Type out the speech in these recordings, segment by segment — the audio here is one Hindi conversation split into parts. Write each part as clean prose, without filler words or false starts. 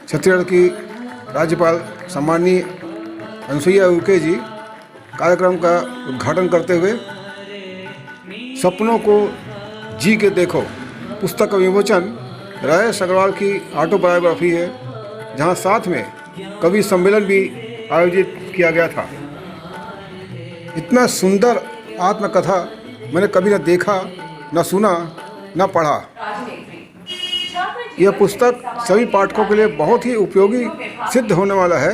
छत्तीसगढ़ की राज्यपाल सम्माननीय अनुसुईया उइके जी कार्यक्रम का उद्घाटन करते हुए सपनों को जी के देखो पुस्तक का विमोचन राजेश अग्रवाल की ऑटोबायोग्राफी है, जहां साथ में कवि सम्मेलन भी आयोजित किया गया था। इतना सुंदर आत्मकथा मैंने कभी न देखा, न सुना, न पढ़ा। यह पुस्तक सभी पाठकों के लिए बहुत ही उपयोगी सिद्ध होने वाला है।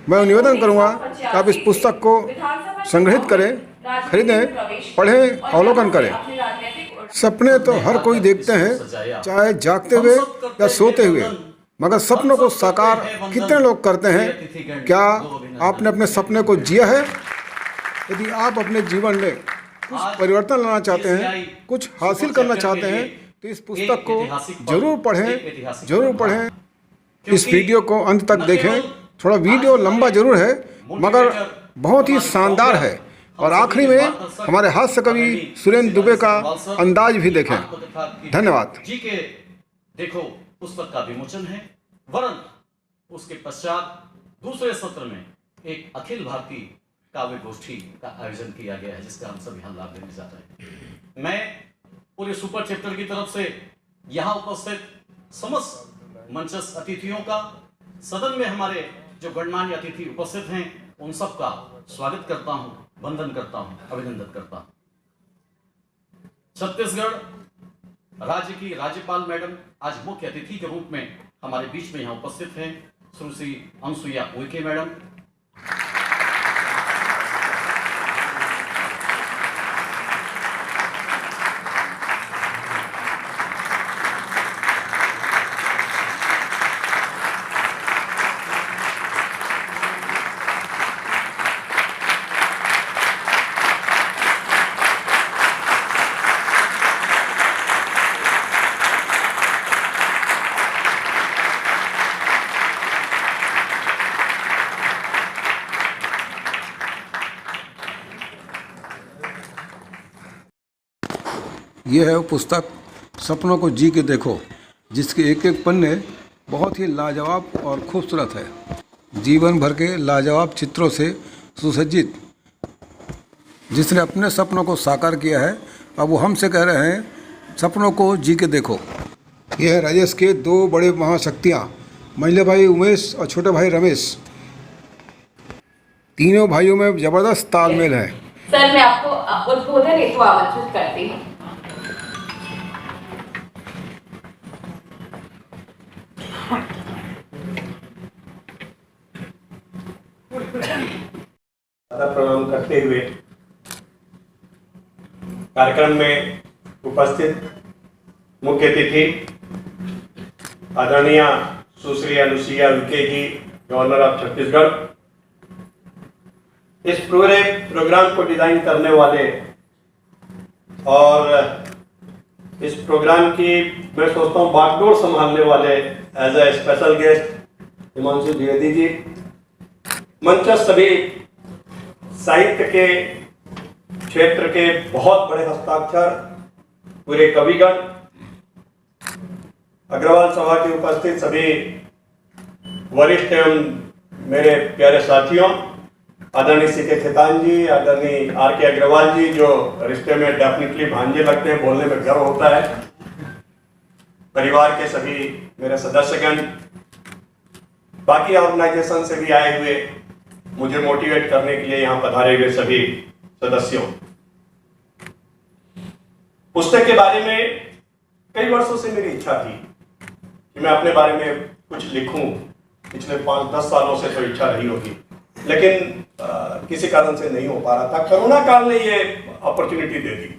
मैं निवेदन करूंगा कि आप इस पुस्तक को संग्रहित करें, खरीदें, पढ़ें, अवलोकन करें। सपने तो हर कोई देखते हैं, चाहे जागते हुए या सोते हुए, मगर सपनों को साकार कितने लोग करते हैं? क्या आपने अपने सपने को जिया है? यदि आप अपने जीवन में कुछ परिवर्तन लाना चाहते हैं, कुछ हासिल करना चाहते हैं, तो इस पुस्तक को जरूर पढ़ें। इस वीडियो को अंत तक देखें। थोड़ा वीडियो लंबा जरूर है, मगर बहुत ही शानदार है। और आखिरी में हमारे हास्य कवि सुरेंद्र दुबे का अंदाज भी देखें। धन्यवाद। जी के देखो पुस्तक का विमोचन है, वरन उसके पश्चात दूसरे सत्र में एक अखिल भारतीय काव्य गोष्ठी का आयोजन किया गया है, जिसका हम सब यहाँ लाभ लेने जा रहे हैं। मैं पूरे सुपर चैप्टर की तरफ से यहाँ उपस्थित समस्त मंचस्थ अतिथियों का, सदन में हमारे जो गणमान्य अतिथि उपस्थित हैं, उन सब का स्वागत करता हूं, वंदन करता हूं, अभिनंदन करता हूं। छत्तीसगढ़ राज्य की राज्यपाल मैडम आज मुख्य अतिथि के रूप में हमारे बीच में यहाँ उपस्थित हैं, श्री अनुसुईया उइके मैडम। यह है वो पुस्तक सपनों को जी के देखो, जिसके एक एक पन्ने बहुत ही लाजवाब और खूबसूरत है। जीवन भर के लाजवाब चित्रों से सुसज्जित जिसने अपने सपनों को साकार किया है, अब वो हमसे कह रहे हैं सपनों को जी के देखो। यह है राजेश के दो बड़े महाशक्तियाँ, मंझले भाई उमेश और छोटे भाई रमेश। तीनों भाइयों में जबरदस्त तालमेल है। सर, मैं आपको उद्बोधन हेतु आमंत्रित करती हूँ। प्रणाम करते हुए कार्यक्रम में उपस्थित मुख्य अतिथि आदरणीय सुश्री अनुसुईया उइके जी, गवर्नर ऑफ छत्तीसगढ़, इस पूरे प्रोग्राम को डिजाइन करने वाले और इस प्रोग्राम की मैं सोचता हूँ बागडोर संभालने वाले as a special guest Himanshu Dwivedi ji, मंचस्थ सभी साहित्य के क्षेत्र के बहुत बड़े हस्ताक्षर, पूरे कविगण, अग्रवाल सभा के उपस्थित सभी वरिष्ठ एवं मेरे प्यारे साथियों, आदरणीय सीके खेतान जी, आदरणीय आर के अग्रवाल जी, जो रिश्ते में डेफिनेटली भांजे लगते हैं, बोलने में गर्व होता है, परिवार के सभी मेरे सदस्यगण, बाकी ऑर्गेनाइजेशन से भी आए हुए मुझे मोटिवेट करने के लिए यहाँ पधारे हुए सभी सदस्यों। पुस्तक के बारे में कई वर्षों से मेरी इच्छा थी कि मैं अपने बारे में कुछ लिखूं। पिछले 5-10 सालों से तो इच्छा रही होगी, लेकिन किसी कारण से नहीं हो पा रहा था। कोरोना काल ने ये अपॉर्चुनिटी दे दी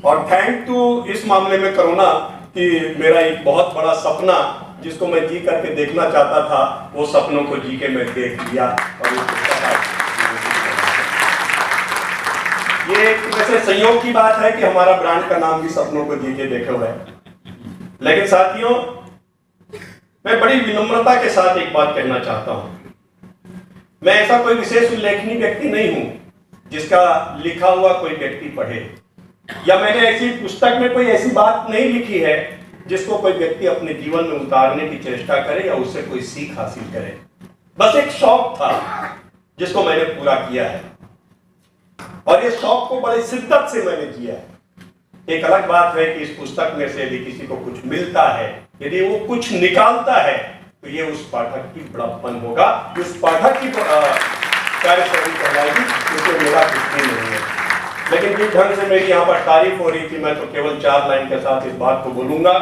और थैंक टू इस मामले में कोरोना कि मेरा एक बहुत बड़ा सपना जिसको मैं जी करके देखना चाहता था, वो सपनों को जी के मैं देख लिया। और ये वैसे संयोग की बात है कि हमारा ब्रांड का नाम भी सपनों को जी के देखे हुए है। लेकिन साथियों, मैं बड़ी विनम्रता के साथ एक बात कहना चाहता हूं। मैं ऐसा कोई विशेष उल्लेखनीय व्यक्ति नहीं हूं जिसका लिखा हुआ कोई व्यक्ति पढ़े, या मैंने ऐसी पुस्तक में कोई ऐसी बात नहीं लिखी है जिसको कोई व्यक्ति अपने जीवन में उतारने की चेष्टा करे या उससे कोई सीख हासिल करे। बस एक शौक था जिसको मैंने पूरा किया है, और ये शौक को बड़ी शिद्दत से मैंने किया है। एक अलग बात है कि इस पुस्तक में से यदि किसी को कुछ मिलता है, यदि वो कुछ निकालता है, तो ये उस पाठक की बड़प्पन होगा, उस पाठक की कार्यशैली कहलाएगी, उसमें मेरा कुछ भी नहीं है। लेकिन जिस ढंग से मेरी यहाँ पर तारीफ हो रही थी, मैं तो केवल 4 लाइन के साथ इस बात को बोलूंगा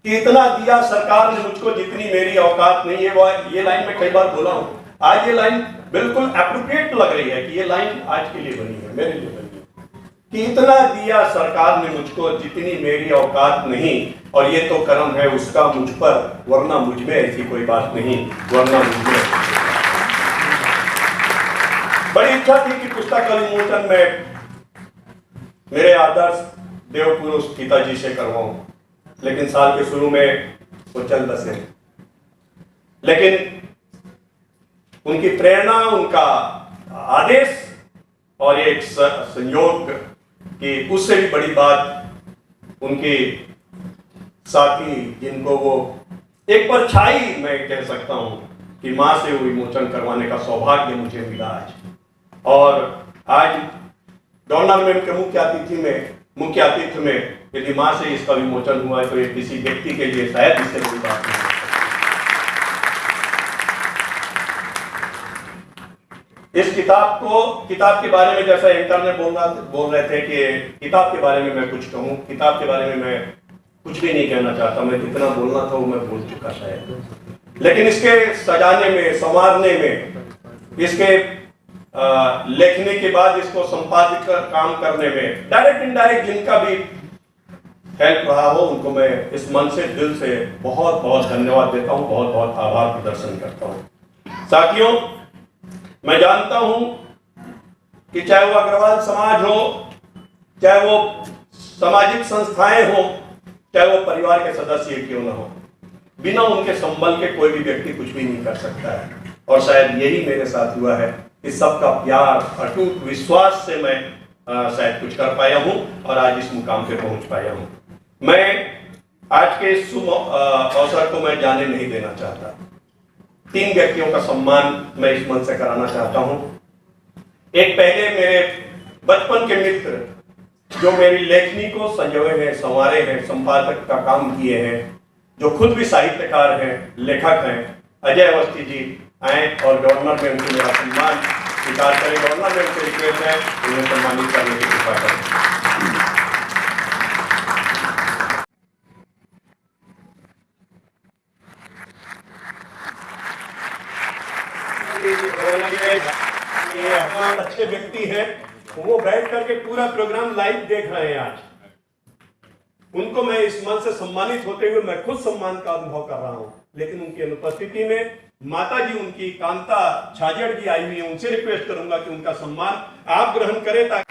कि इतना दिया सरकार ने मुझको जितनी मेरी औकात नहीं है। ये लाइन मैं कई बार बोला हूं, आज ये लाइन बिल्कुल एप्रोप्रिएट लग रही है कि ये लाइन आज के लिए बनी है, मेरे लिए बनी है कि इतना दिया सरकार ने मुझको जितनी मेरी औकात नहीं, और ये तो कर्म है उसका मुझ पर, वरना मुझ में ऐसी कोई बात नहीं, वरना मुझ में। बड़ी इच्छा थी कि पुस्तक का विमोचन में मेरे आदर्श देव पुरुष पिताजी से करवाऊं, लेकिन साल के शुरू में वो चल बसे। लेकिन उनकी प्रेरणा, उनका आदेश और एक संयोग कि उससे भी बड़ी बात उनके साथी, जिनको वो एक परछाई मैं कह सकता हूं कि मां से वो विमोचन करवाने का सौभाग्य मुझे मिला आज। और आज गवर्नर मैम के मुख्य आतिथ्य में यदि मां से इसका विमोचन हुआ है, तो ये किसी व्यक्ति के लिए शायद इससे बड़ी बात नहीं। इस किताब के बारे में जैसा एंकर ने बोल रहे थे कि किताब के बारे में मैं कुछ कहूं, किताब के बारे में मैं कुछ भी नहीं कहना चाहता। मैं जितना बोलना था वो मैं बोल चुका शायद। लेकिन इसके सजाने में, संवारने में, इसके लिखने के बाद इसको संपादित काम करने में डायरेक्ट इनडायरेक्ट जिनका भी हेल्प रहा हो, उनको मैं इस मन से, दिल से बहुत बहुत धन्यवाद देता हूं, बहुत बहुत आभार प्रदर्शन करता हूं। साथियों, मैं जानता हूं कि चाहे वो अग्रवाल समाज हो, चाहे वो सामाजिक संस्थाएं हो, चाहे वो परिवार के सदस्य क्यों ना हो, बिना उनके संबल के कोई भी व्यक्ति कुछ भी नहीं कर सकता है। और शायद यही मेरे साथ हुआ है कि सबका प्यार, अटूट विश्वास से मैं शायद कुछ कर पाया हूं और आज इस मुकाम पे पहुंच पाया हूं। मैं आज के इस शुभ अवसर को मैं जाने नहीं देना चाहता। 3 व्यक्तियों का सम्मान मैं इस मंच से कराना चाहता हूं। एक पहले मेरे बचपन के मित्र, जो मेरी लेखनी को संजोए हैं, संवारे हैं, संपादक का काम किए हैं, जो खुद भी साहित्यकार हैं, लेखक हैं, अजय अवस्थी जी आए और गवर्नर में उनसे मेरा सम्मान स्वीकार करें। गवर्नर में उनसे रिक्वेस्ट है उन्हें सम्मानित करने की कृपा करें। ये अपना अच्छे व्यक्ति हैं, वो बैठ करके पूरा प्रोग्राम लाइव देख रहे हैं आज। उनको मैं इस मन से सम्मानित होते हुए मैं खुद सम्मान का अनुभव कर रहा हूं। लेकिन उनकी अनुपस्थिति में माता जी, उनकी कांता छाजड़ जी आई हुई है, उनसे रिक्वेस्ट करूंगा कि उनका सम्मान आप ग्रहण करें ताकि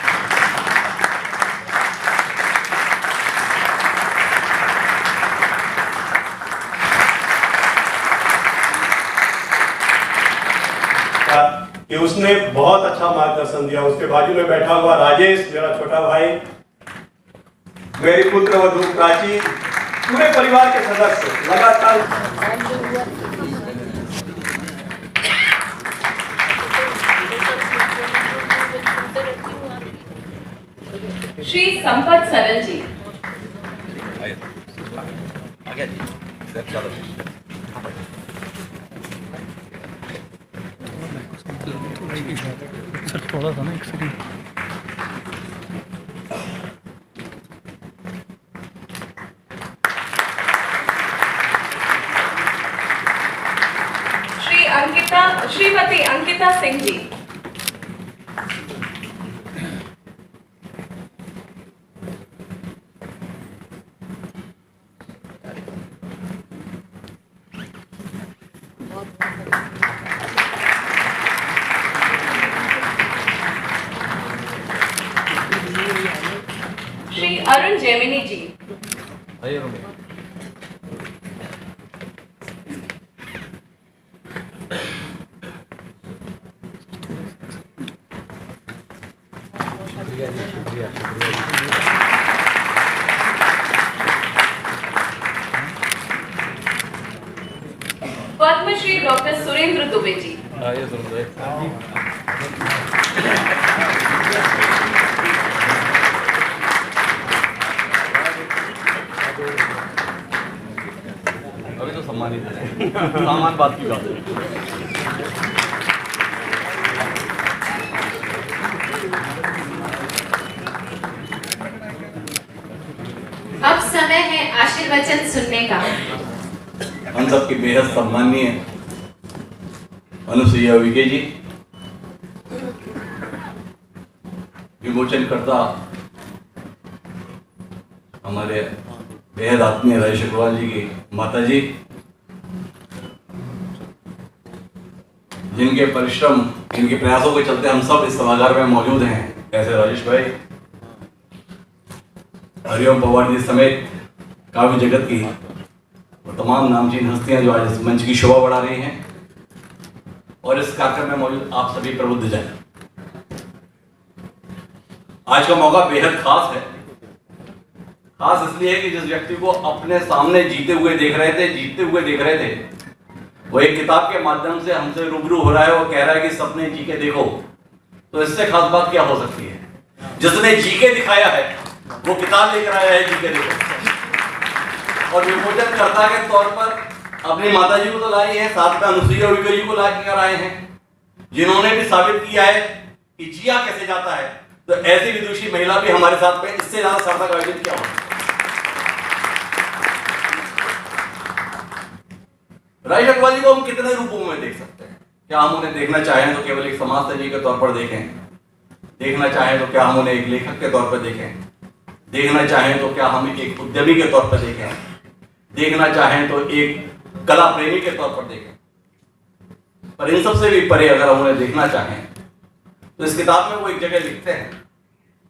कि उसने बहुत अच्छा मार्गदर्शन दिया। उसके बाजू में बैठा हुआ राजेश, मेरा छोटा भाई, मेरी पुत्र वधू प्राची, पूरे परिवार के सदस्य लगातार श्री संपत सरल जी। थोड़ा सा ना एक सेकंड। श्रीमती अंकिता सिंह जी। श्री अरुण जेमिनी जी। पद्मश्री डॉक्टर सुरेंद्र दुबे जी। अभी तो सम्मानित है, सामान बात की बात है। अब समय है आशीर्वचन सुनने का। हम सबके बेहद सम्माननीय अनुसुईया उइके जी, विमोचन करता हमारे बेहद आत्मीय राजेश अग्रवाल जी की माता जी, जिनके परिश्रम, जिनके प्रयासों के चलते हम सब इस सभागार में मौजूद हैं, ऐसे राजेश भाई, हरिओम पवार जी समेत काव्य जगत की और तमाम नामचीन हस्तियां जो आज इस मंच की शोभा बढ़ा रही हैं, और इस कार्यक्रम में मौजूद आप सभी प्रबुद्ध जन। आज का मौका बेहद खास है। खास इसलिए है कि जिस व्यक्ति को अपने सामने जीते हुए देख रहे थे, वो एक किताब के माध्यम से हमसे रूबरू हो रहा है और कह रहा है कि सपने जी के देखो, तो इससे खास बात क्या हो सकती है? जिसने जी के दिखाया है वो किताब लेकर आया है जी के देखो, और विमोचन कर्ता के तौर पर अपनी माता जी को तो लाई है, साथ में अनुसुईया उइके जी को लाकर आए हैं, जिन्होंने भी साबित किया है कि जिया कैसे जाता है। तो ऐसी विदुषी महिला भी हमारे साथ में, इससे ज्यादा सार्थक आयोजन क्या होगा? राजेश अग्रवाल जी को हम कितने रूपों में देख सकते हैं? क्या हम उन्हें देखना चाहें तो केवल एक समाजसेवी के तौर पर देखें, देखना चाहें तो क्या हम उन्हें एक लेखक के तौर पर देखें, देखना चाहें तो क्या हम एक उद्यमी के तौर पर देखें, देखना चाहें तो एक कला प्रेमी के तौर पर देखें, पर इन सबसे भी परे अगर हम उन्हें देखना चाहें तो इस किताब में वो एक जगह लिखते हैं,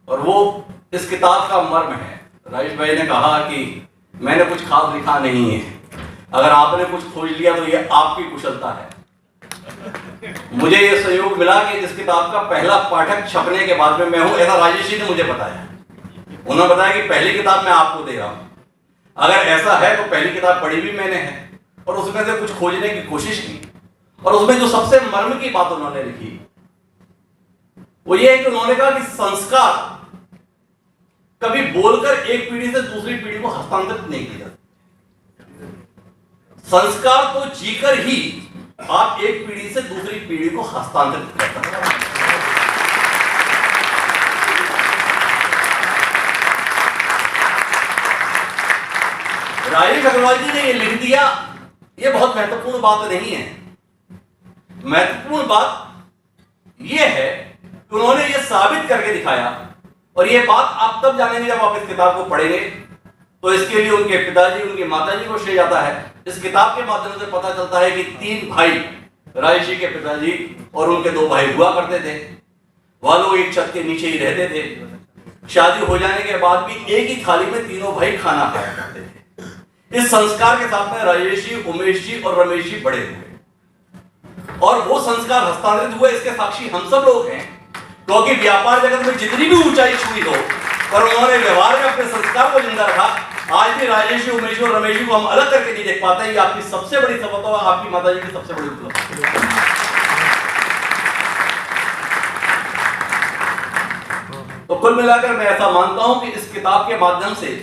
और वो इस किताब का मर्म है। राजेश भाई ने कहा कि मैंने कुछ खास लिखा नहीं है, अगर आपने कुछ खोज लिया तो ये आपकी कुशलता है। मुझे ये सहयोग मिला कि इस किताब का पहला पाठक छपने के बाद में मैं हूं, ऐसा राजेश जी ने मुझे बताया। उन्होंने बताया कि पहली किताब मैं आपको दे रहा हूं, अगर ऐसा है तो पहली किताब पढ़ी भी मैंने है और उसमें से कुछ खोजने की कोशिश की, और उसमें जो सबसे मर्म की बात उन्होंने लिखी वो ये है कि उन्होंने कहा कि संस्कार कभी बोलकर एक पीढ़ी से दूसरी पीढ़ी को हस्तांतरित नहीं किया जाता। संस्कार तो जीकर ही आप एक पीढ़ी से दूसरी पीढ़ी को हस्तांतरित कर सकते हैं। राजेश अग्रवाल जी ने ये लिख दिया, ये बहुत महत्वपूर्ण बात नहीं है। महत्वपूर्ण बात यह है कि उन्होंने ये साबित करके दिखाया, और ये बात आप तब जानेंगे जब आप इस किताब को पढ़ेंगे। तो इसके लिए उनके पिताजी, उनकी माताजी को श्रेय जाता है। इस किताब के माध्यम से पता चलता है कि 3 भाई, राजेश जी के पिताजी और उनके 2 भाई हुआ करते थे। वह लोग एक छत के नीचे ही रहते थे। शादी हो जाने के बाद भी एक ही थाली में तीनों भाई खाना खाया करते थे। इस संस्कार के साथ में राजेश जी, उमेश जी और रमेश जी बड़े हुए, और वो संस्कार हस्तांतरित हुए, इसके साक्षी हम सब लोग हैं। क्योंकि व्यापार जगत में जितनी भी ऊंचाई छुई हो, पर उन्होंने व्यवहार में अपने संस्कार को जिंदा रखा। आज भी राजेश जी, उमेश जी और रमेश जी को हम अलग करके नहीं देख पाते। ये आपकी सबसे बड़ी सफलता है, आपकी माता जी की सबसे बड़ी उपलब्धि। तो कुल मिलाकर मैं ऐसा मानता हूं कि इस किताब के माध्यम से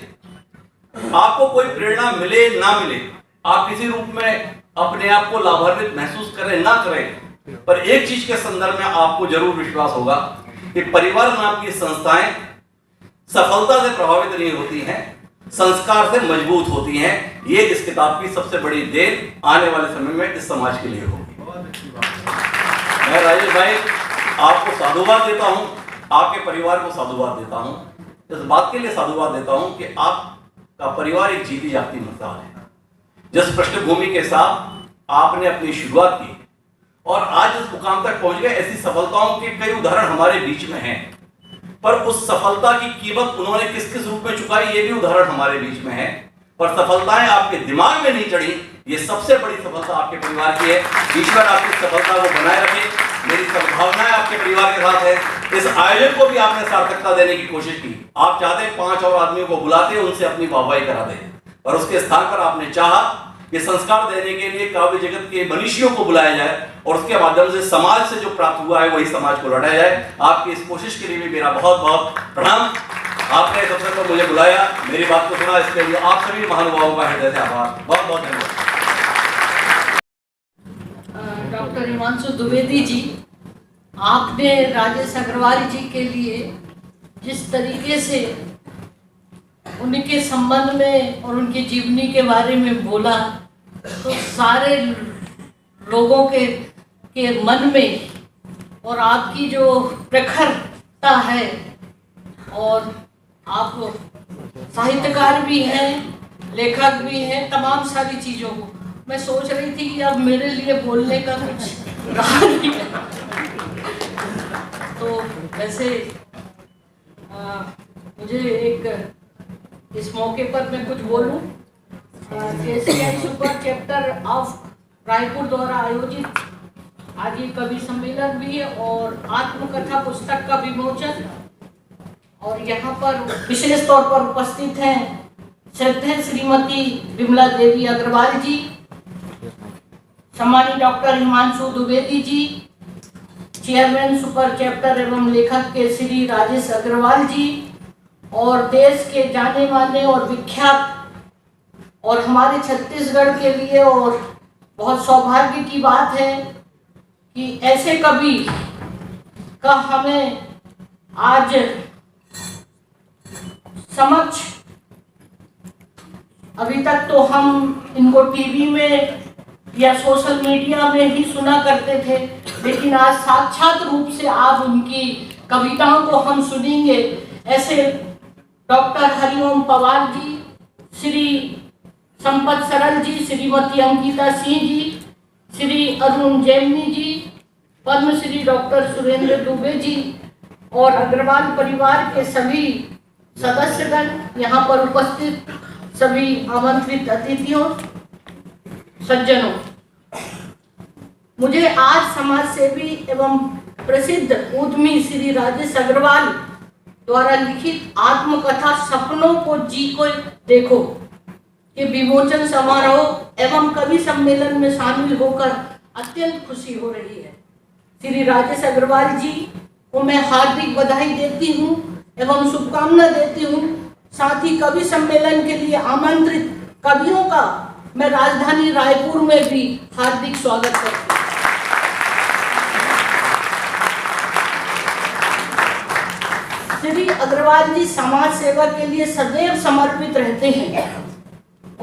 आपको कोई प्रेरणा मिले ना मिले, आप किसी रूप में अपने आप को लाभान्वित महसूस करें ना करें, पर एक चीज के संदर्भ में आपको जरूर विश्वास होगा कि परिवार नाम की संस्थाएं सफलता से प्रभावित नहीं होती हैं, संस्कार से मजबूत होती हैं। ये इस किताब की सबसे बड़ी देन आने वाले समय में इस समाज के लिए होगी। मैं राजेश भाई आपको साधुवाद देता हूं, आपके परिवार को साधुवाद देता हूं। इस बात के लिए साधुवाद देता हूं कि आपका परिवार एक जीती जागती मिसाल है। जिस पृष्ठभूमि के साथ आपने अपनी शुरुआत की और आज इस मुकाम तक पहुंच गए, ऐसी सफलताओं के कई उदाहरण हमारे बीच में हैं, पर उस सफलता की कीमत उन्होंने किस किस रूप में चुकाई, ये भी उदाहरण हमारे बीच में है। पर सफलताएं आपके दिमाग में नहीं चढ़ी, ये सबसे बड़ी सफलता आपके परिवार की है। ईश्वर आपकी सफलता को बनाए रखे, मेरी सद्भावनाएं आपके परिवार के साथ है। इस आयोजन को भी आपने सार्थकता देने की कोशिश की। आप चाहते 5 और आदमियों को बुलाते, उनसे अपनी वाहवाही कराते, और उसके स्थान पर आपने चाहा कि संस्कार देने के लिए काव्य जगत के मनीषियों को बुलाया जाए और उसके माध्यम से समाज से जो प्राप्त हुआ है वही समाज को लौटाया जाए। आपकी इस कोशिश के लिए भी मेरा बहुत बहुत प्रणाम। आपने इस अवसर पर मुझे बुलाया, मेरी बात को सुना, इसके लिए आप सभी महानुभावों का हृदय से आभार। बहुत बहुत धन्यवाद। डॉक्टर हिमांशु द्विवेदी जी, आपने राजेश अग्रवाल जी के लिए जिस तरीके से उनके संबंध में और उनकी जीवनी के बारे में बोला, तो सारे लोगों के मन में, और आपकी जो प्रखरता है, और आप साहित्यकार भी हैं, लेखक भी हैं, तमाम सारी चीज़ों को मैं सोच रही थी कि अब मेरे लिए बोलने का कुछ रहा नहीं है। तो वैसे मुझे एक इस मौके पर मैं कुछ बोलूं। KCI super chapter of Raipur द्वारा आयोजित आज ये कवि सम्मेलन भी है और आत्मकथा पुस्तक का विमोचन, और यहाँ पर विशेष तौर पर उपस्थित हैं श्रद्धेय श्रीमती विमला देवी अग्रवाल जी, सम्मानित डॉक्टर हिमांशु द्विवेदी जी, चेयरमैन सुपर चैप्टर एवं लेखक के श्री राजेश अग्रवाल जी, और देश के जाने माने और विख्यात और हमारे छत्तीसगढ़ के लिए और बहुत सौभाग्य की बात है कि ऐसे कवि का हमें आज समक्ष, अभी तक तो हम इनको टीवी में या सोशल मीडिया में ही सुना करते थे, लेकिन आज साक्षात रूप से आप उनकी कविताओं को हम सुनेंगे। ऐसे डॉक्टर हरिओम पवार जी, श्री संपत सरल जी, श्रीमती अंकिता सिंह जी, श्री अरुण जैमिनी जी, पद्मश्री डॉक्टर सुरेंद्र दुबे जी और अग्रवाल परिवार के सभी सदस्यगण, यहाँ पर उपस्थित सभी आमंत्रित अतिथियों, सज्जनों, मुझे आज समाज सेवी एवं प्रसिद्ध उद्यमी श्री राजेश अग्रवाल द्वारा लिखित आत्मकथा सपनों को जी को देखो के विमोचन समारोह एवं कवि सम्मेलन में शामिल होकर अत्यंत खुशी हो रही है। श्री राजेश अग्रवाल जी को मैं हार्दिक बधाई देती हूँ एवं शुभकामना देती हूँ। साथ ही कवि सम्मेलन के लिए आमंत्रित कवियों का मैं राजधानी रायपुर में भी हार्दिक स्वागत करती हूँ। श्री अग्रवाल जी समाज सेवा के लिए सदैव समर्पित रहते हैं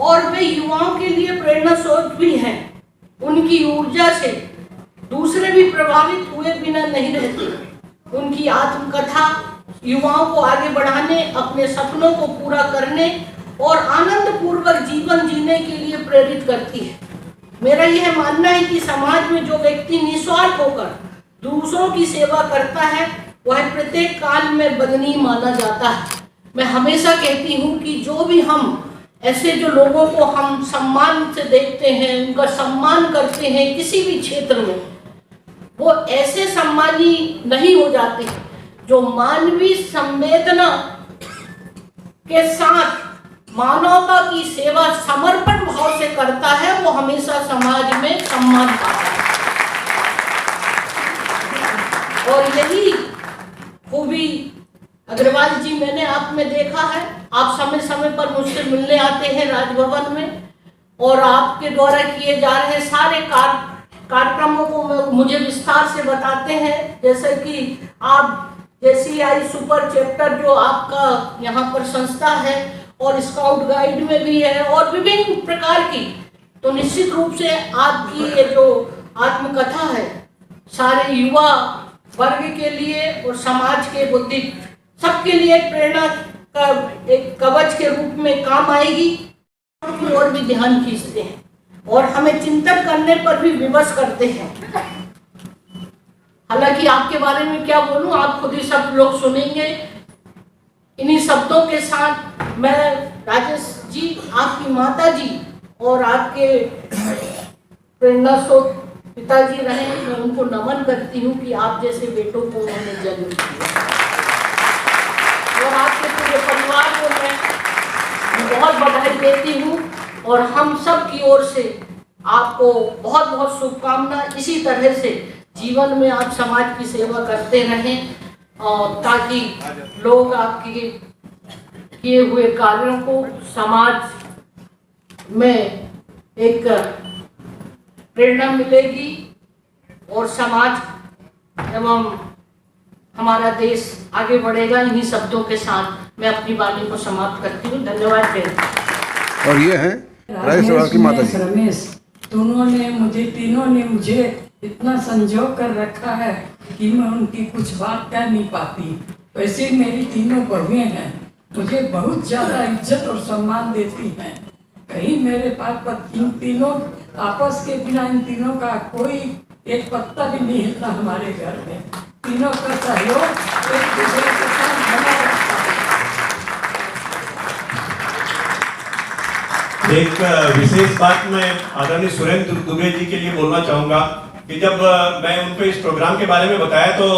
और वे युवाओं के लिए प्रेरणा स्रोत भी हैं। उनकी ऊर्जा से दूसरे भी प्रभावित हुए बिना नहीं रहते। उनकी आत्मकथा युवाओं को आगे बढ़ाने, अपने सपनों को पूरा करने और आनंद पूर्वक जीवन जीने के लिए प्रेरित करती है। मेरा यह मानना है कि समाज में जो व्यक्ति निस्वार्थ होकर दूसरों की सेवा करता है वह प्रत्येक काल में बदनीय माना जाता है। मैं हमेशा कहती हूँ कि जो भी हम ऐसे जो लोगों को हम सम्मान से देखते हैं, उनका सम्मान करते हैं किसी भी क्षेत्र में, वो ऐसे सम्मानी नहीं हो जाते। जो मानवीय संवेदना के साथ मानवता की सेवा समर्पण भाव से करता है, वो हमेशा समाज में सम्मान पाता है। और यही खूबी अग्रवाल जी मैंने आप में देखा है। आप समय समय पर मुझसे मिलने आते हैं राजभवन में और आपके द्वारा किए जा रहे सारे कार्यक्रमों को मुझे विस्तार से बताते हैं। जैसे कि आप KCI सुपर चैप्टर जो आपका यहाँ पर संस्था है और स्काउट गाइड में भी है और विभिन्न प्रकार की, तो निश्चित रूप से आपकी ये जो आत्मकथा है सारे युवा वर्ग के लिए और समाज के बुद्धि सबके लिए प्रेरणा का एक कवच के रूप में काम आएगी। और भी ध्यान खींचते हैं और हमें चिंतन करने पर भी विवश करते हैं। हालांकि आपके बारे में क्या बोलूं, आप खुद ही सब लोग सुनेंगे। इन्हीं शब्दों के साथ मैं राजेश जी, आपकी माता जी और आपके प्रेरणा स्रोत पिताजी रहे, मैं उनको नमन करती हूँ कि आप जैसे बेटों को उन्होंने जन्म दिया और आपके पूरे परिवार को मैं बहुत बधाई देती हूँ। और हम सब की ओर से आपको बहुत बहुत शुभकामना। इसी तरह से जीवन में आप समाज की सेवा करते रहें और ताकि लोग आपके किए हुए कार्यों को समाज में एक प्रेरणा मिलेगी और समाज एवं हमारा देश आगे बढ़ेगा। इन्हीं शब्दों के साथ मैं अपनी वाणी को समाप्त करती हूँ। धन्यवाद। और ये हैं राजेश अग्रवाल की माता जी। रमेश तीनों ने मुझे इतना संजो कर रखा है कि मैं उनकी कुछ बात कह नहीं पाती। वैसे मेरी तीनों बहुएं हैं, मुझे बहुत ज्यादा इज्जत और सम्मान देती हैं। कहीं मेरे पास पर इन तीनों आपस के बिना इन तीनों का कोई एक पत्ता भी नहीं हिलता। हमारे घर में तीनों का सहयोग एक दूसरे के साथ बना रहता है। एक विशेष बात मैं आदरणीय सुरेंद्र दुबे जी के लिए बोलना चाहूंगा कि जब मैं उनको इस प्रोग्राम के बारे में बताया तो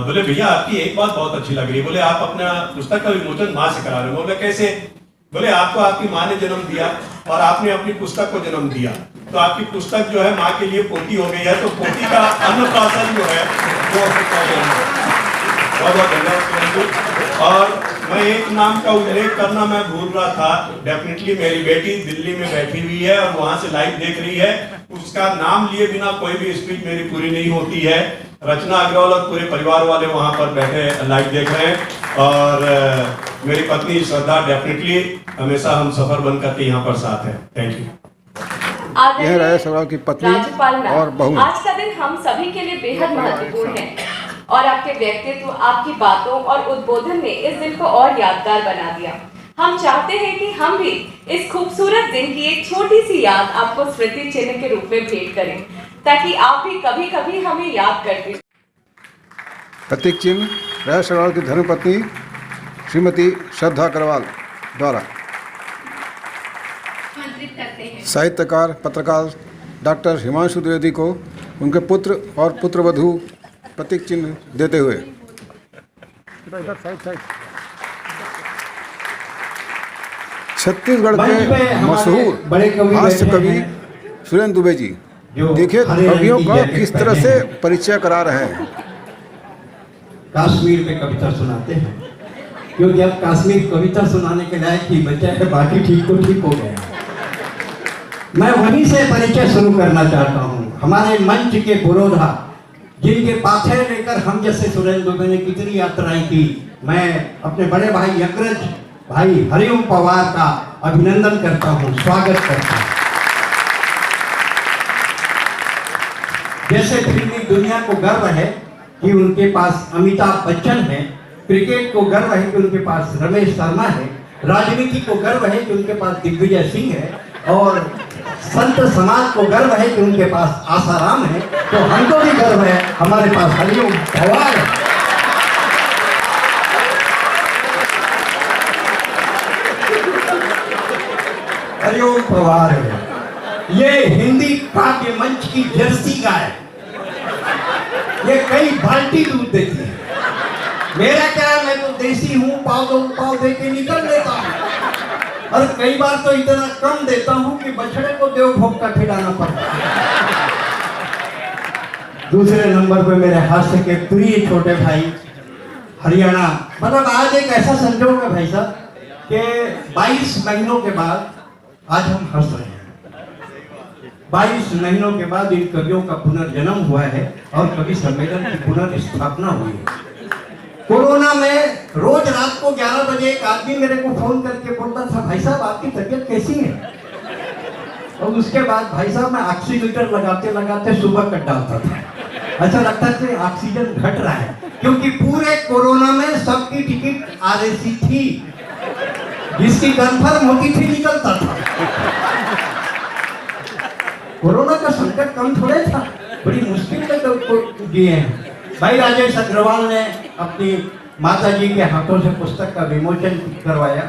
बोले भैया आपकी एक बात बहुत अच्छी लग रही है। बोले आप अपना पुस्तक का विमोचन माँ से करा रहे हो। बोले कैसे? बोले आपको आपकी माँ ने जन्म दिया और आपने अपनी पुस्तक को जन्म दिया, तो आपकी पुस्तक जो है माँ के लिए पोती हो गई है, तो पोती का अन्नप्राशन जो है वो बहुत बहुत धन्यवाद। और मैं एक नाम का उल्लेख करना मैं भूल रहा था। डेफिनेटली मेरी बेटी दिल्ली में बैठी हुई है और वहां से लाइव देख रही है। उसका नाम लिए बिना कोई भी स्पीच मेरी पूरी नहीं होती है। रचना अग्रवाल और पूरे परिवार वाले वहां पर बैठे लाइव देख रहे हैं। और मेरी पत्नी श्रद्धा डेफिनेटली हमेशा हम सफर बन करके यहाँ पर साथ है। Thank you. यह राजेश अग्रवाल की पत्नी और बहू। आज का दिन हम सभी के लिए बेहद महत्वपूर्ण है और आपके व्यक्तित्व, आपकी बातों और उद्बोधन ने इस दिन को और यादगार बना दिया। हम चाहते हैं कि हम भी इस खूबसूरत दिन की एक छोटी सी याद आपको स्मृति चिन्ह के रूप में भेंट करें, ताकि आप भी कभी कभी हमें याद करते। प्रतीक चिन्ह राजेश अग्रवाल की धर्मपत्नी श्रीमती श्रद्धा अग्रवाल द्वारा। साहित्यकार पत्रकार डॉक्टर हिमांशु द्विवेदी को उनके पुत्र और पुत्रवधू प्रतीक चिन्ह देते हुए। छत्तीसगढ़ के मशहूर हास्य कवि सुरेंद्र दुबे जी देखिए कवियों का किस तरह से परिचय करा रहे हैं। कश्मीर में कविता सुनाते हैं, क्योंकि अब कश्मीर कविता सुनाने के लायक ही बचा है, बाकी ठीक तो ठीक हो गया। मैं वहीं से परिचय शुरू करना चाहता हूँ। हमारे मंच के पुरोधा जिनके पाथे लेकर हम जैसे सुरेंद्र दुबे ने कितनी यात्राएं की, मैं अपने बड़े भाई अग्रज भाई हरिओम पवार का अभिनंदन करता हूँ, स्वागत करता हूँ। जैसे फिल्मी दुनिया को गर्व है कि उनके पास अमिताभ बच्चन है, क्रिकेट को गर्व है कि उनके पास रमेश शर्मा है, राजनीति को गर्व है कि उनके पास दिग्विजय सिंह है, और संत समाज को गर्व है कि उनके पास आसाराम है, तो हमको भी गर्व है हमारे पास हरिओम पवार है। हरिओम पवार है। ये हिंदी काव्य मंच की जर्सी गाय, ये कई बाल्टी दूध देती है। मेरा क्या है, मैं तो देसी हूँ, पाव दे के निकल लेता हूँ, और कई बार तो इतना कम देता हूँ कि बछड़े को देवभोग का खिलाना पड़ता है। दूसरे नंबर पे मेरे हास्य के प्रिय छोटे भाई हरियाणा, मतलब आज एक ऐसा संजोग है भाई साहब कि 22 महीनों के बाद आज हम हंस रहे हैं। 22 महीनों के बाद इन कवियों का पुनर्जन्म हुआ है और कवि सम्मेलन की पुनर्स्थापना हुई है। कोरोना में रोज रात को 11 बजे एक आदमी मेरे को फोन करके बोलता था, भाई साहब आपकी तबीयत कैसी है? और उसके बाद भाई साहब मैं ऑक्सीमीटर लगाते लगाते सुबह कट डालता था। ऐसा लगता है ऑक्सीजन घट रहा है, क्योंकि पूरे कोरोना में सबकी टिकट RAC थी, जिसकी कंफर्म होती थी निकलता था। कोरोना का संकट कम थोड़े था, बड़ी मुश्किल में तो दिए हैं। भाई राजेश अग्रवाल ने अपनी माता जी के हाथों से पुस्तक का विमोचन करवाया।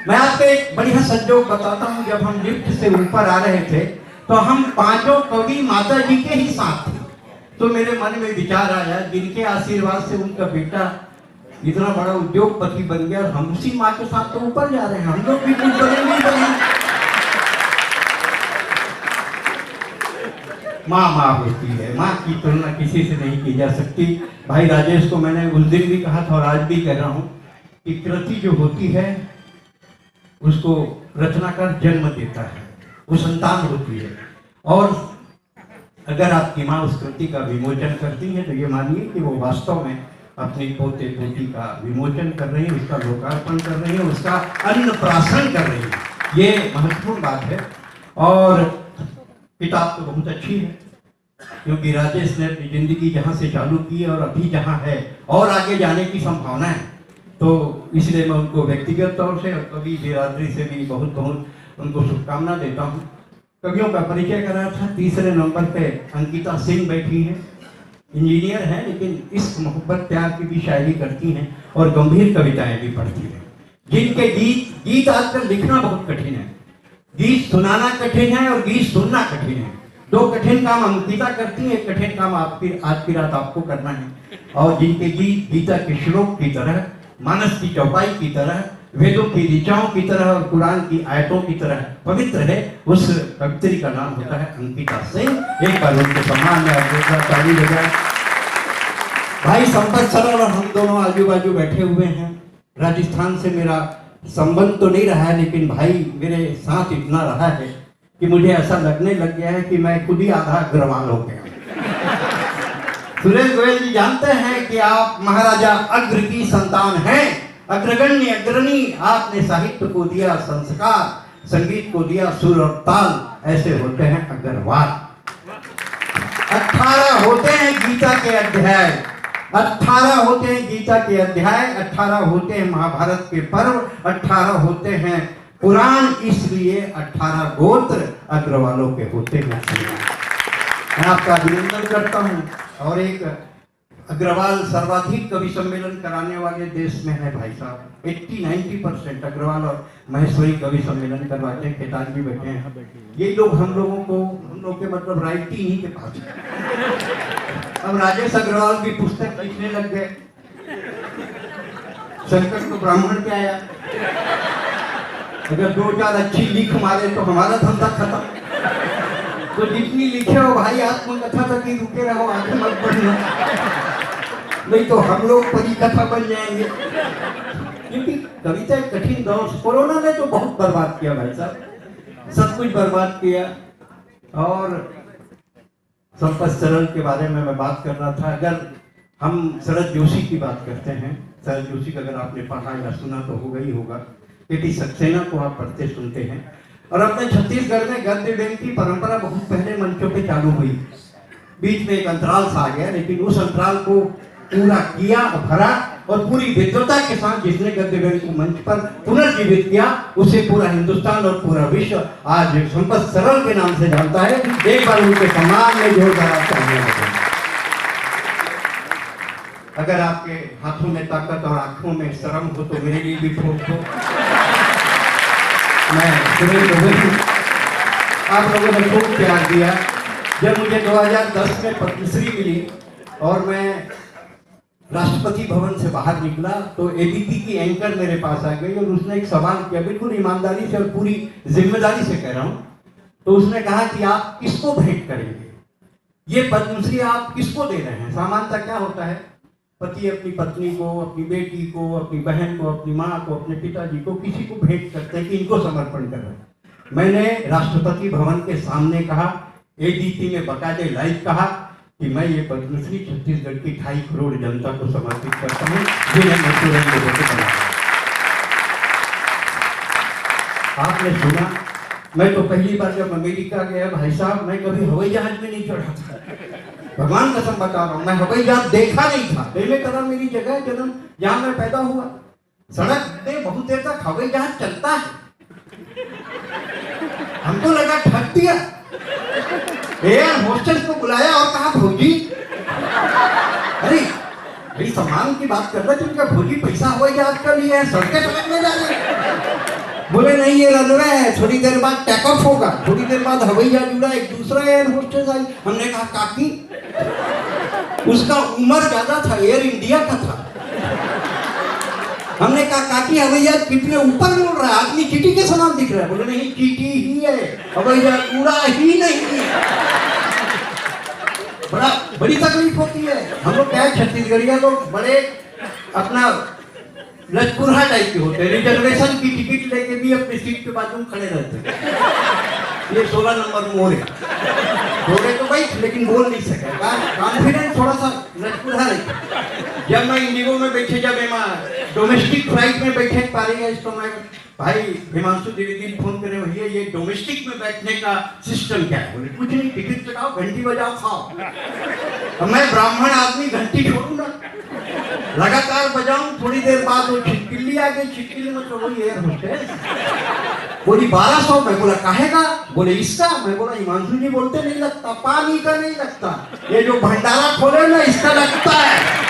मैं आपको एक बढ़िया संजोग बताता हूँ। जब हम लिफ्ट से ऊपर आ रहे थे तो हम पांचों कवि माता जी के ही साथ थे, तो मेरे मन में विचार आया, जिनके आशीर्वाद से उनका बेटा इतना बड़ा उद्योगपति बन गया और हम उसी माँ के साथ तो ऊपर जा रहे हैं, हम लोग भी कुछ बनेंगे। माँ माँ होती है, माँ की तुलना किसी से नहीं की जा सकती। भाई राजेश को मैंने उस दिन भी कहा था और आज भी कह रहा हूँ कि कृति जो होती है उसको रचनाकार जन्म देता है, वो संतान होती है। और अगर आपकी माँ उस कृति का विमोचन करती है तो ये मानिए कि वो वास्तव में अपनी पोते पोती का विमोचन कर रही है, उसका लोकार्पण कर रही है, उसका अन्नप्राशन कर रही है। ये महत्वपूर्ण बात है। और किताब तो बहुत अच्छी है क्योंकि राजेश ने अपनी जिंदगी जहाँ से चालू की और अभी जहाँ है और आगे जाने की संभावना है, तो इसलिए मैं उनको व्यक्तिगत तौर से और कवि बिरादरी से भी बहुत बहुत उनको शुभकामना देता हूँ। कवियों का परिचय कराया था। तीसरे नंबर पे अंकिता सिंह बैठी हैं, इंजीनियर हैं लेकिन इश्क मोहब्बत प्यार की भी शायरी करती हैं और गंभीर कविताएं भी पढ़ती हैं। जिनके गीत आजकल लिखना बहुत कठिन है, गीत सुनाना कठिन है और गीत सुनना कठिन है। दो कठिन काम अंकिता करती है, एक कठिन काम आज की रात आपको करना है। और जिनके गीत गीता के श्लोक की तरह, मानस की चौपाई की तरह, वेदों की ऋचाओं की तरह और कुरान की आयतों की तरह पवित्र है, उस कवित्री का नाम होता है अंकिता सिंह। एक बार उनके सम्मान में ताली बजाएं। भाई संपत सरल और हम दोनों आजू बाजू बैठे हुए हैं। राजस्थान से मेरा संबंध तो नहीं रहा है लेकिन भाई मेरे साथ इतना रहा है कि मुझे ऐसा लगने लग गया है कि मैं खुद ही आधा अग्रवाल हो गया। सुरेश गोयल जी जानते हैं कि आप महाराजा अग्र की संतान हैं, अग्रगण्य अग्रणी। आपने साहित्य को दिया संस्कार, संगीत को दिया सुर और ताल, ऐसे होते हैं अग्रवाल। 18 होते हैं गीता के अध्याय, 18 होते हैं गीता के अध्याय, 18 होते हैं महाभारत के पर्व, 18 होते हैं पुराण, इसलिए 18 गोत्र अग्रवालों के होते हैं। मैं आपका अभिनंदन करता हूँ। और एक अग्रवाल सर्वाधिक कवि सम्मेलन कराने वाले देश में है भाई साहब। 80-90% अग्रवाल और महेश्वरी कवि सम्मेलन करवाते हैं। खेतान जी बैठे हैं। ये लोग हम लोग के मतलब राइटिंग ही के पास है। अब राजेश अग्रवाल भी पुस्तक लिखने लग गए। शंकर को ब्राह्मण क्या आया, अगर 2-4 अच्छी लिख मारे तो हमारा धंधा खत्म। तो जितनी लिखे हो भाई आत्मकथा तक ही रुके रहो, आगे मत बढ़ना, नहीं तो हम लोग परिकथा बन जाएंगे। क्योंकि कविता एक कठिन दौर, कोरोना ने तो बहुत बर्बाद किया भाई साहब, सब कुछ बर्बाद किया। और संपत सरल के बारे में मैं बात कर रहा था। अगर हम शरद जोशी की बात करते हैं, शरद जोशी का अगर आपने पढ़ा या सुना तो होगा ही होगा, क्योंकि सक्सेना को आप पढ़ते सुनते हैं। और अपने छत्तीसगढ़ में गद्य बैंक की परंपरा बहुत पहले मंचों पे चालू हुई। बीच में एक अंतराल सा आ गया, लेकिन उस अंतराल को पूरा किया, भरा और पूरी विद्वता के साथ जिसने गद्य बैंक को मंच पर पुनर्जीवित किया, उसे पूरा हिंदुस्तान और पूरा विश्व आज संपत सरल के नाम से जानता है। एक बार उनके सम्मान में जोरदार तालियां बजाएं। अगर आपके हाथों में ताकत और आंखों में शर्म हो तो मेरे लिए भी ठोक दो। मैं आप लोगों ने खूब प्यार दिया। जब मुझे 2010 में पद्मश्री मिली और मैं राष्ट्रपति भवन से बाहर निकला तो एबीपी की एंकर मेरे पास आ गई और उसने एक सवाल किया, बिल्कुल ईमानदारी से और पूरी जिम्मेदारी से कह रहा हूँ। तो उसने कहा कि आप किसको भेंट करेंगे, ये पद्मश्री आप किसको दे रहे हैं। सामान्यतः क्या होता है, पति अपनी पत्नी को, अपनी बेटी को, अपनी बहन को, अपनी माँ को, अपने पिताजी को, किसी को भेंट करते हैं कि इनको समर्पण कर रहे हैं। मैंने राष्ट्रपति भवन के सामने कहा, एबीपी में बकायदे लाइव कहा कि मैं ये पद्मश्री छत्तीसगढ़ की 2.5 करोड़ जनता को समर्पित करता हूँ जिन्हें मशहूर लोगों को बनाया। आपने सुना, मैं तो पहली बार जब अमेरिका गया भाई साहब, मैं कभी हवाई जहाज में नहीं चढ़ा था। भगवान कसम बता रहा हूँ, मैं हवाई जहाज देखा नहीं था। पहले तरह मेरी जगह जन्म जहाँ मैं पैदा हुआ, सड़क में बहुत देर तक हवाई जहाज चलता है। हमको लगा ठग दिया। एयर होस्टेस को बुलाया और कहा भौजी, अरे भाई सम्मान की बात कर रहे थे, उनका भौजी पैसा हवाई जहाज का लिए है, सड़कें सड़क में जा रहे। बोले नहीं ये रनवे है, थोड़ी देर बाद टेक ऑफ होगा। थोड़ी देर बाद हवाई जहाज उड़ा, एक दूसरा एयर होस्टेस आई। हमने कहा काकी, उसका उम्र ज्यादा था, एयर इंडिया का था। हमने कहा काकी हवाई जहाज कितने ऊपर उड़ रहा है, आदमी चीटी के समान दिख रहा है। बोले नहीं चीटी ही है, हवाई जहाज उड़ा ही नहीं। बड़ी तकलीफ होती है। हम लोग क्या है, छत्तीसगढ़िया लोग बड़े अपना लचकुरहा टाइप के होते हैं, रिजर्वेशन की टिकट लेके भी अपनी सीट के बाजू में खड़े रहते हैं। ये 16 नंबर मोड़ है, थोड़े तो भाई लेकिन बोल नहीं सके, कॉन्फिडेंस थोड़ा सा लचकुरहा नहीं। जब मैं इंडिगो में बैठे, जब मैं डोमेस्टिक फ्लाइट में बैठे पैरिस, तो मैं भाई हिमांशु द्विवेदी फोन करे, भैया ये डोमेस्टिक में बैठने का सिस्टम क्या है? बोले कुछ नहीं, टिकट कटाओ, घंटी बजाओ, खाओ। तो मैं ब्राह्मण आदमी घंटी छोड़ू ना, लगातार बजाऊं, थोड़ी देर बाद वो छिटकिली आ गई, छिटकिली में तो वही एयर होस्टेस बोली 1200। मैं बोला काहे का? बोले इसका। मैं बोला हिमांशु जी बोलते नहीं लगता, पानी का नहीं लगता, ये जो भंडारा खोले ना इसका लगता है।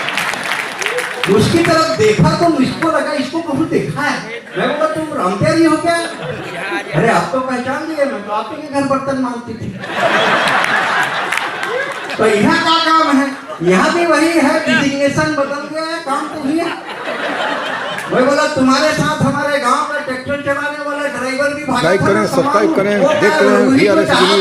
उसकी तरफ देखा तो मुझको लगा इसको कभी देखा है। मैं बोला तुम रामतेरी हो क्या? अरे आप तो पहचान लिए, मैं तो आप ही के घर बर्तन मांगती थी। तो यहाँ का काम है, यहाँ भी वही है, डिजिग्नेशन बदल गया है, काम तो ही है। मैं बोला तुम्हारे साथ हमारे गांव में ट्रैक्टर चलाने वाला ड्राइवर भी भागा था। लाइक करें, सब्सक्राइब करें, देखते रहें VRS टीवी।